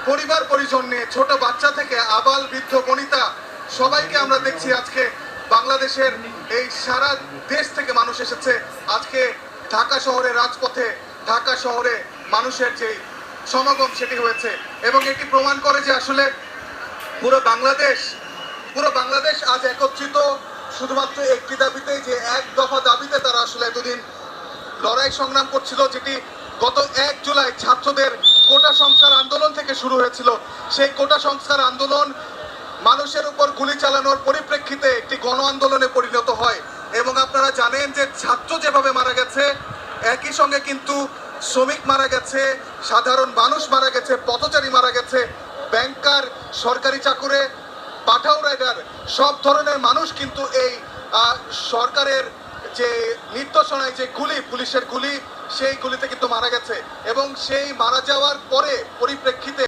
পরিবার পরিজন নিয়ে ছোট বাচ্চা থেকে আবাল বৃদ্ধ বনিতা সবাইকে আমরা দেখছি আজকে বাংলাদেশের এই সারা দেশ থেকে মানুষ এসেছে আজকে ঢাকা শহরের রাজপথে ঢাকা শহরে মানুষের যে সমাগম সেটি হয়েছে এবং এটি প্রমাণ করে যে আসলে পুরো বাংলাদেশ আজ একত্রিত শুধুমাত্র একটি দাবিতে, যে এক দফা দাবিতে তারা আসলে এতদিন লড়াই সংগ্রাম করছিল, যেটি গত 1 জুলাই ছাত্রদের কোটা সংস্কার আন্দোলন থেকে শুরু হয়েছিল। সেই কোটা সংস্কার আন্দোলন মানুষের উপর গুলি চালানোর পরিপ্রেক্ষিতে একটি গণ আন্দোলনে পরিণত হয় এবং আপনারা জানেন যে ছাত্র যেভাবে মারা গেছে একই সঙ্গে কিন্তু শ্রমিক মারা গেছে, সাধারণ মানুষ মারা গেছে, পথচারী মারা গেছে, ব্যাংকার, সরকারি চাকুরে, পাঠাও রাইডার, সব ধরনের মানুষ কিন্তু এই সরকারের যে নির্দেশনায় যে গুলি, পুলিশের গুলি, সেই গুলিতে কিন্তু মারা গেছে এবং সেই মারা যাওয়ার পরে পরিপ্রেক্ষিতে